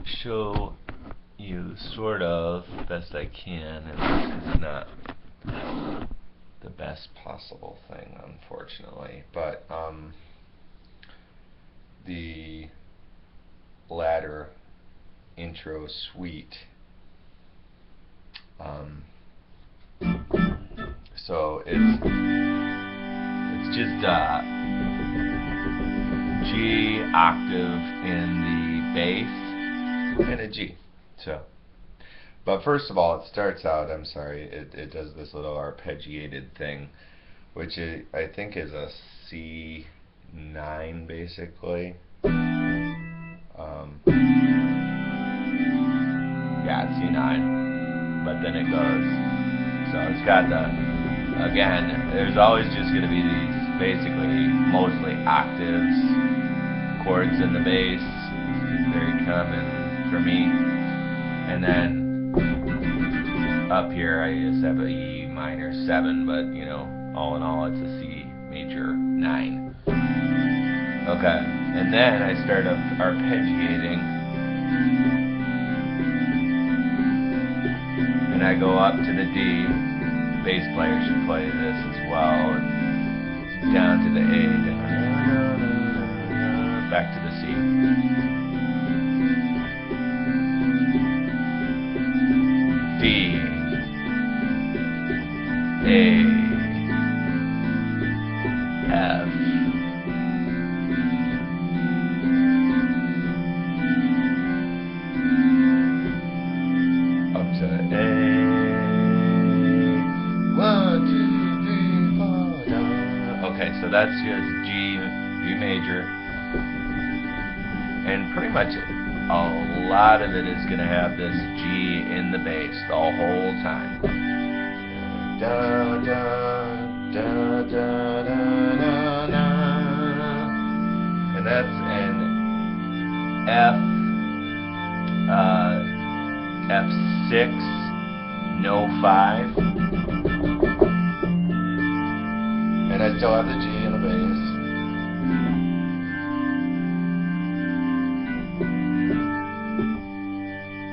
show you sort of best I can, and this is not the best possible thing, unfortunately, but the ladder intro suite. So it's just G octave in the bass and a G. So, but first of all, it starts out, I'm sorry, it does this little arpeggiated thing, which I think is a C9 basically. Yeah, it's C9, but then it goes, so it's got the, again, there's always just going to be these basically mostly octaves, chords in the bass, very common for me, and then up here I just have a E minor 7, but you know, all in all it's a C major 9. Okay, and then I start up arpeggiating, and I go up to the D. Bass player should play this as well. Down to the A, back to the C. D, A, F, up to A. 1, 2, 3, 4. Okay, so that's just G major, and pretty much a lot of it is going to have this G in the bass the whole time. Da, da, da, da, da, da, da. And that's an F6, no 5. And I still have the G in the bass.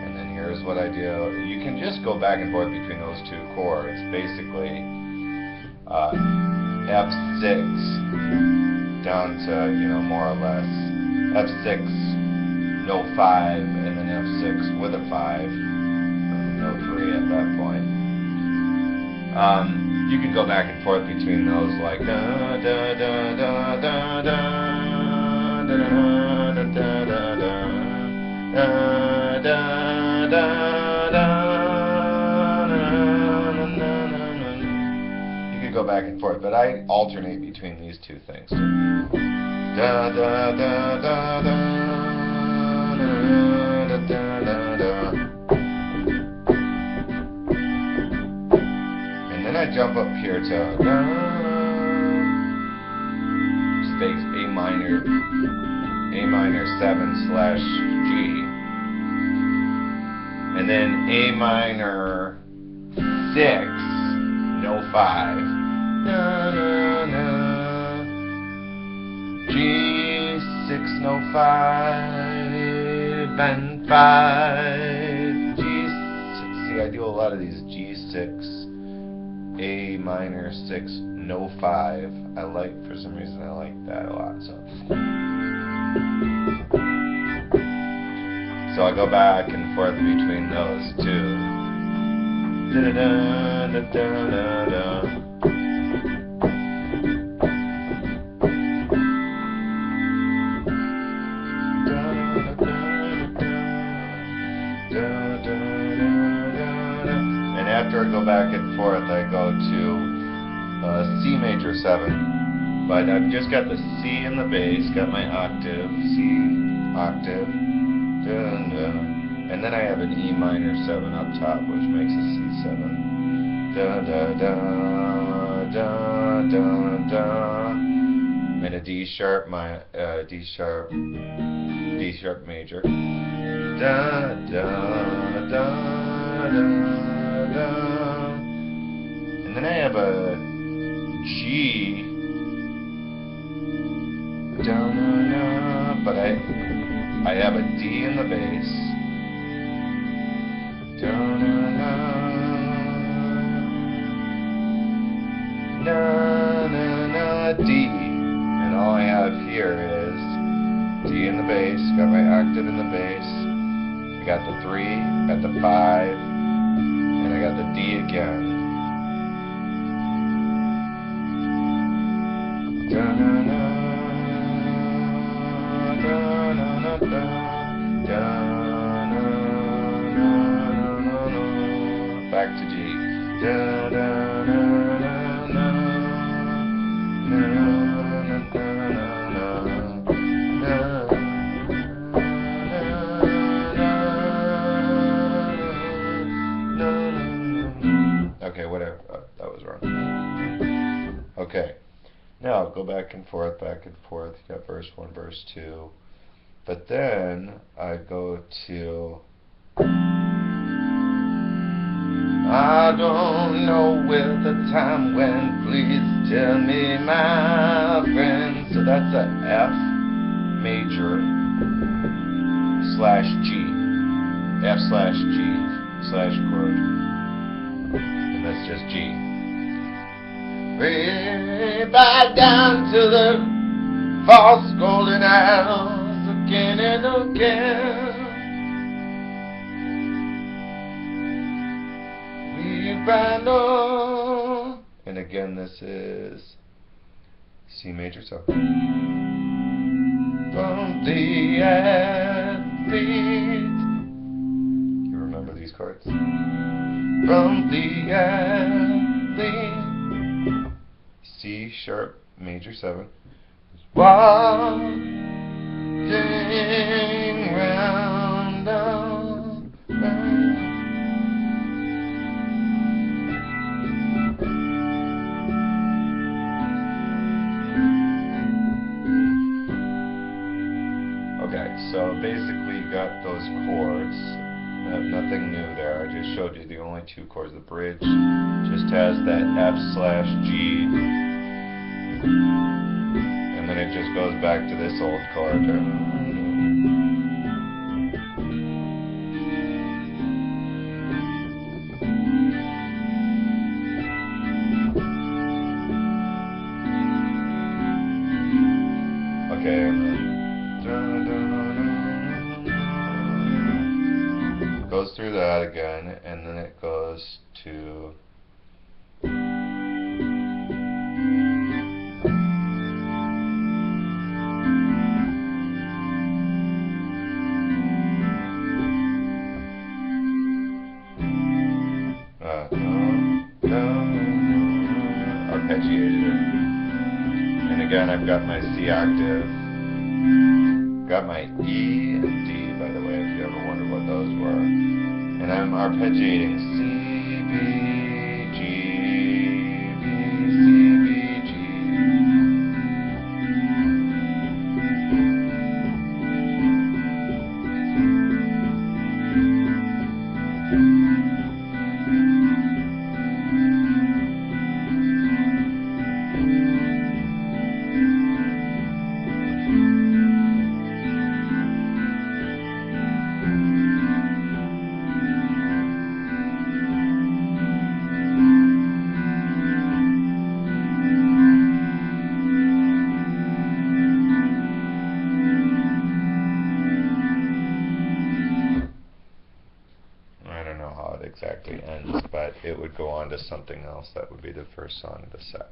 And then here's what I do. You can just go back and forth between those two chords. Basically, F6 down to, you know, more or less F6, no 5, and then F6 with a 5, no 3 at that point. You can go back and forth between those, like da da da da da da da da da da da da da. You can go back and forth, but I alternate between these two things. Da da da da da da da da da. I jump up here to space A minor 7 / G, and then A minor 6, no 5, G6, no 5, and 5, G6. See, I do a lot of these G6. A minor 6, no 5. I like, for some reason I like that a lot. So I go back and forth between those two. Da da da da da da. After I go back and forth, I go to C major 7, but I've just got the C in the bass, got my octave, C octave, dun, dun, and then I have an E minor 7 up top, which makes a C7, da da da da da da, and a D sharp, D sharp major, da da da da. And then I have a G, but I have a D in the bass, octave in the bass. I got the 3, got the 5, and I got the D again. Back to G. Okay, whatever. That was wrong. Okay. Now go back and forth, back and forth. You got verse 1, verse 2. But then I go to I don't know where the time went, please tell me, my friend. So that's a F major slash G. F slash G slash chord. And that's just G. Way back down to the false golden arrows again and again. And again, this is C major 7. From the athlete. You remember these chords? From the athlete. C sharp major 7. Walking round and round. Okay, so basically you got those chords. Nothing new there. I just showed you the only 2 chords. The bridge just has that F slash G. And then it just goes back to this old chord. Okay, goes through that again, and then it goes to arpeggiated it. And again, I've got my C octave, got my E and D, by the way, if you ever wondered what those were. And I'm arpeggiating C, B, G, B, C, B, G. Exactly ends, but it would go on to something else. That would be the first song of the set.